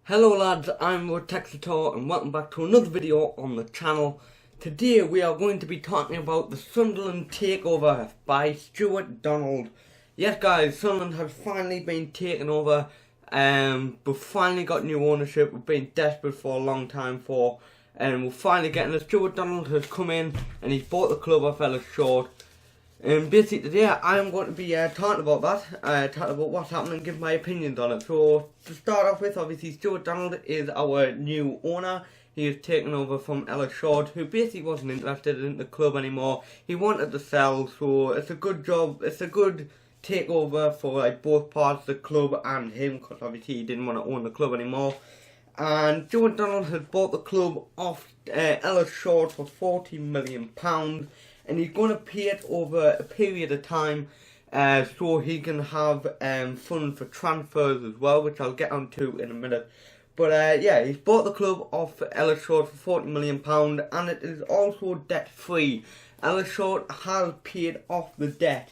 Hello lads, I'm Texator and welcome back to another video on the channel. Today we are going to be talking about the Sunderland takeover by Stewart Donald. Yes guys, Sunderland has finally been taken over. We've finally got new ownership. We've been desperate for a long time for, and we're finally getting it. Stewart Donald has come in and he's bought the club off Ellis Short. Basically today I am going to be talking about that, talking about what's happening and give my opinions on it. So to start off with, obviously Stewart Donald is our new owner. He has taken over from Ellis Short, who basically wasn't interested in the club anymore. He wanted to sell, so it's a good job, it's a good takeover for like both parts, the club and him, because obviously he didn't want to own the club anymore. And Stewart Donald has bought the club off Ellis Short for £40 million. And he's going to pay it over a period of time so he can have funds for transfers as well, which I'll get onto in a minute. But yeah, he's bought the club off Ellis Short for £40 million and it is also debt free. Ellis Short has paid off the debt.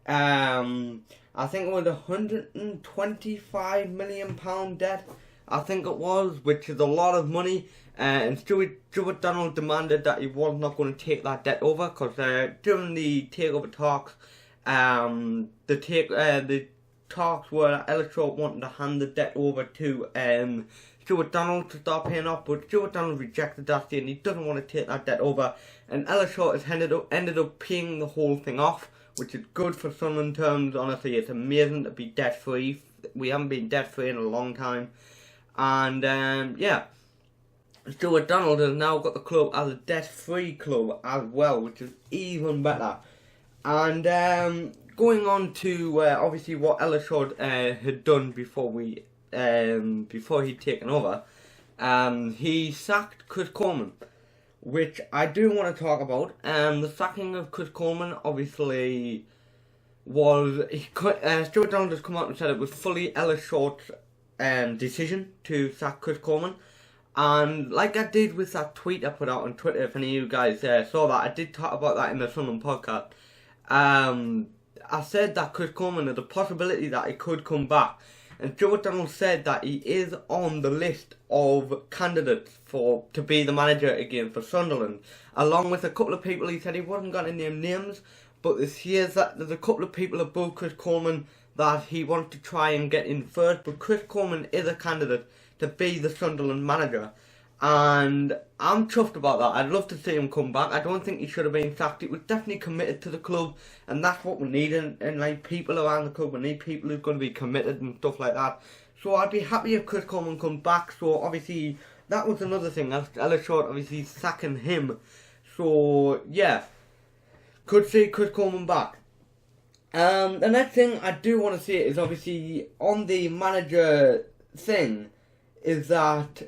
I think it was £125 million debt, I think it was, which is a lot of money. And Stewart Donald demanded that he was not going to take that debt over, because during the takeover talks, the talks were Ellis Short wanting to hand the debt over to Stewart Donald to start paying off, but Stewart Donald rejected that, saying he doesn't want to take that debt over, and Ellis Short has ended up paying the whole thing off, which is good for Sunderland terms. Honestly, it's amazing to be debt free. We haven't been debt free in a long time, and yeah. Stewart Donald has now got the club as a debt-free club as well, which is even better. And going on to obviously what Ellis Short had done before he'd taken over, he sacked Chris Coleman, which I do want to talk about. The sacking of Chris Coleman obviously was Stewart Donald has come out and said it was fully Ellis Short's decision to sack Chris Coleman. And like I did with that tweet I put out on Twitter, if any of you guys saw that, I did talk about that in the Sunderland podcast. I said that Chris Coleman is a possibility that he could come back. And Stewart Donald said that he is on the list of candidates to be the manager again for Sunderland. Along with a couple of people, he said he wasn't going to name names, but this year's that there's a couple of people above Chris Coleman that he wants to try and get in first. But Chris Coleman is a candidate to be the Sunderland manager, and I'm chuffed about that. I'd love to see him come back. I don't think he should have been sacked. He was definitely committed to the club, and that's what we need, and like people around the club, we need people who's going to be committed and stuff like that. So I'd be happy if Chris Coleman comes back. So obviously that was another thing, Ellis Short obviously sacking him. So yeah, could see Chris Coleman back. The next thing I do want to say is obviously on the manager thing, is that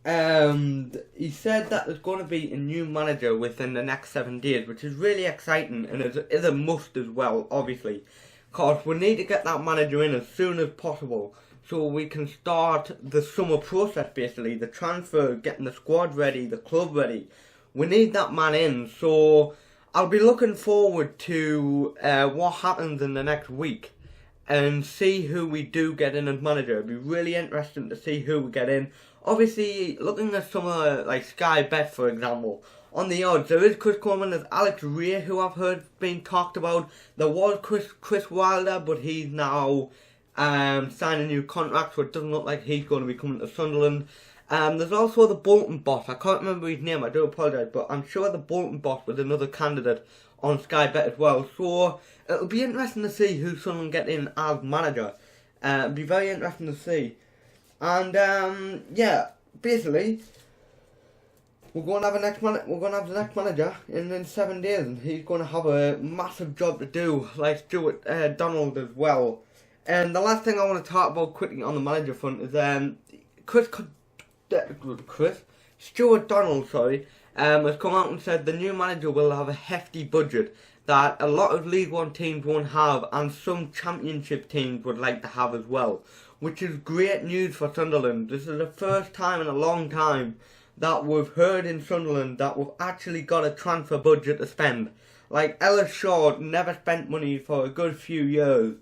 he said that there's going to be a new manager within the next 7 days, which is really exciting and is a must as well, obviously, because we need to get that manager in as soon as possible so we can start the summer process, basically, the transfer, getting the squad ready, the club ready. We need that man in, so I'll be looking forward to what happens in the next week and see who we do get in as manager. It'd be really interesting to see who we get in. Obviously, looking at some of like Sky Bet, for example, on the odds, there is Chris Coleman, there's Alex Ray, who I've heard being talked about. There was Chris Wilder, but he's now signed a new contract, so it doesn't look like he's going to be coming to Sunderland. There's also the Bolton boss. I can't remember his name, I do apologise, but I'm sure the Bolton boss was another candidate on Sky Bet as well. So it'll be interesting to see who Sunderland get in as manager. It'll be very interesting to see. And yeah, basically we're going to have the next manager in 7 days, and he's going to have a massive job to do, like Stewart Donald as well. And the last thing I want to talk about quickly on the manager front is Stewart Donald, has come out and said the new manager will have a hefty budget that a lot of League One teams won't have, and some Championship teams would like to have as well, which is great news for Sunderland. This is the first time in a long time that we've heard in Sunderland that we've actually got a transfer budget to spend. Like, Ellis Short never spent money for a good few years.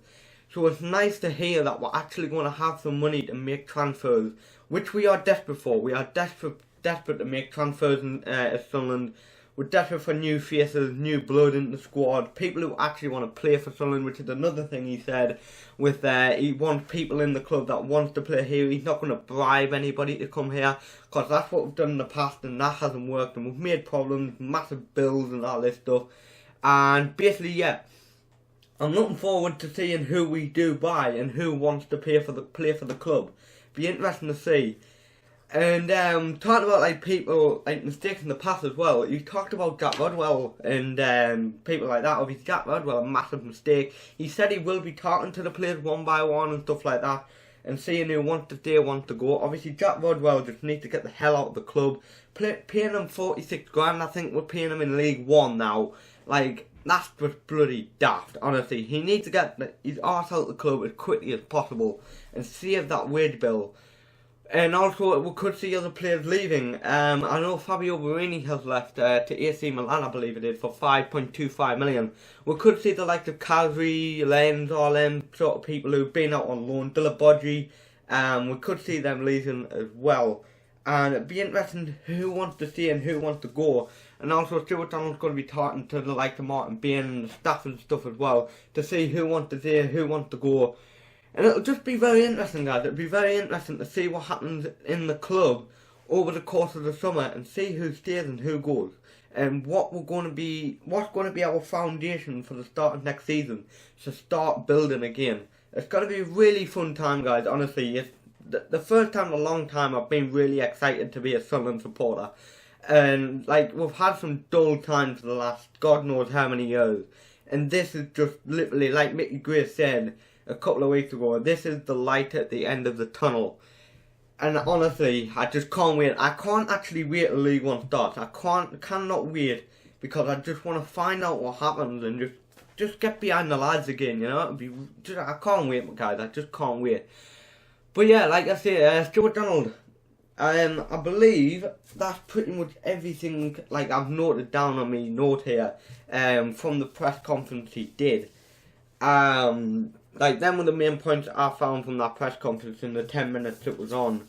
So it's nice to hear that we're actually going to have some money to make transfers, which we are desperate for. We are desperate to make transfers at Sunderland. We're desperate for new faces, new blood in the squad, people who actually want to play for Sunderland, which is another thing he said. With he wants people in the club that wants to play here. He's not going to bribe anybody to come here, because that's what we've done in the past and that hasn't worked, and we've made problems, massive bills and all this stuff. And basically, yeah, I'm looking forward to seeing who we do buy and who wants to play for the club. Be interesting to see. And talking about like people like mistakes in the past as well. You talked about Jack Rodwell and people like that. Obviously, Jack Rodwell, a massive mistake. He said he will be talking to the players one by one and stuff like that, and seeing who wants to stay, wants to go. Obviously, Jack Rodwell just needs to get the hell out of the club. Paying him 46 grand, I think we're paying him in League One now. Like, that's just bloody daft, honestly. He needs to get his arse out of the club as quickly as possible and save that wage bill. And also, we could see other players leaving. I know Fabio Borini has left to AC Milan, I believe it is, for 5.25 million. We could see the likes of Calvary, Lens, all them sort of people who've been out on loan, Dillabodji. We could see them leaving as well. And it'd be interesting who wants to stay and who wants to go. And also, Stewart Donald's going to be talking to the likes of Martin Bain and the staff and stuff as well, to see who wants to stay, who wants to go. And it'll just be very interesting, guys. It'll be very interesting to see what happens in the club over the course of the summer and see who stays and who goes, and what's going to be our foundation for the start of next season to start building again. It's going to be a really fun time, guys. Honestly, it's the first time in a long time I've been really excited to be a Sunderland supporter. And like, we've had some dull times for the last God knows how many years, and this is just literally, like Mickey Gray said a couple of weeks ago, this is the light at the end of the tunnel. And honestly, I just can't wait. I can't actually wait till League One starts. I cannot wait, because I just want to find out what happens and just get behind the lads again, you know. I can't wait, guys. I just can't wait. But yeah, like I say, Stewart Donald, I believe that's pretty much everything, like, I've noted down on my note here, from the press conference he did. Like, them were the main points I found from that press conference in the 10 minutes it was on.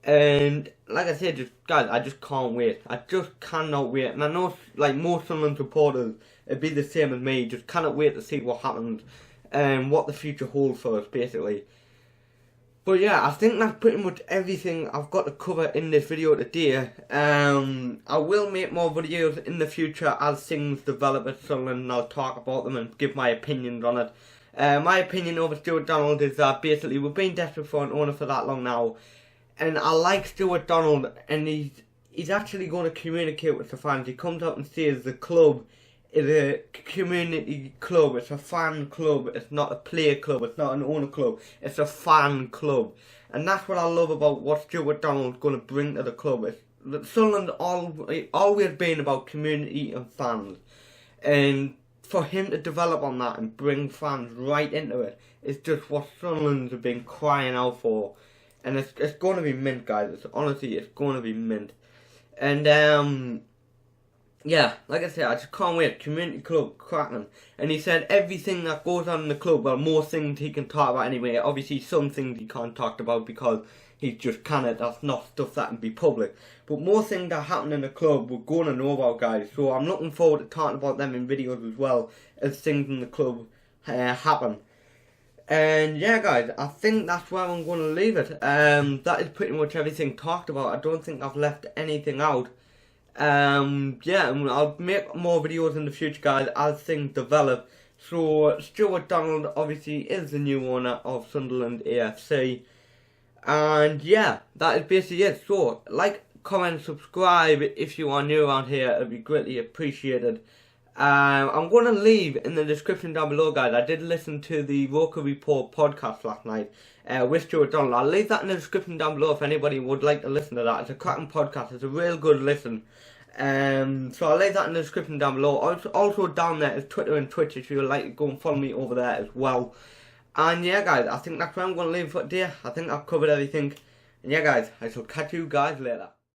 And like I said, guys, I just can't wait. I just cannot wait. And I know, like, most Sunderland supporters, it'd be the same as me. Just cannot wait to see what happens and what the future holds for us, basically. But yeah, I think that's pretty much everything I've got to cover in this video today. I will make more videos in the future as things develop at Sunderland, and I'll talk about them and give my opinions on it. My opinion over Stewart Donald is that basically we've been desperate for an owner for that long now, and I like Stewart Donald, and he's actually going to communicate with the fans. He comes out and says the club is a community club, it's a fan club, it's not a player club, it's not an owner club, it's a fan club. And that's what I love about what Stewart Donald's going to bring to the club. It's Sunderland always been about community and fans, and for him to develop on that and bring fans right into it is just what Sunderland's have been crying out for. And it's going to be mint, guys. Honestly, it's going to be mint. And yeah, like I said, I just can't wait. Community club, cracking. And he said everything that goes on in the club, well, more things he can talk about anyway. Obviously, some things he can't talk about because he's just that's not stuff that can be public. But more things that happen in the club, we're going to know about, guys. So I'm looking forward to talking about them in videos as well as things in the club happen. And yeah, guys, I think that's where I'm going to leave it. That is pretty much everything talked about. I don't think I've left anything out. Yeah, I'll make more videos in the future, guys, as things develop. So Stewart Donald obviously is the new owner of Sunderland AFC. And yeah, that is basically it. So like, comment, subscribe if you are new around here. It'd be greatly appreciated. I'm going to leave in the description down below, guys. I did listen to the Roker Report podcast last night with Stewart Donald. I'll leave that in the description down below if anybody would like to listen to that. It's a cracking podcast. It's a real good listen. So I'll leave that in the description down below. Also down there is Twitter and Twitch if you would like to go and follow me over there as well. And yeah, guys, I think that's where I'm going to leave for today. I think I've covered everything. And yeah, guys, I shall catch you guys later.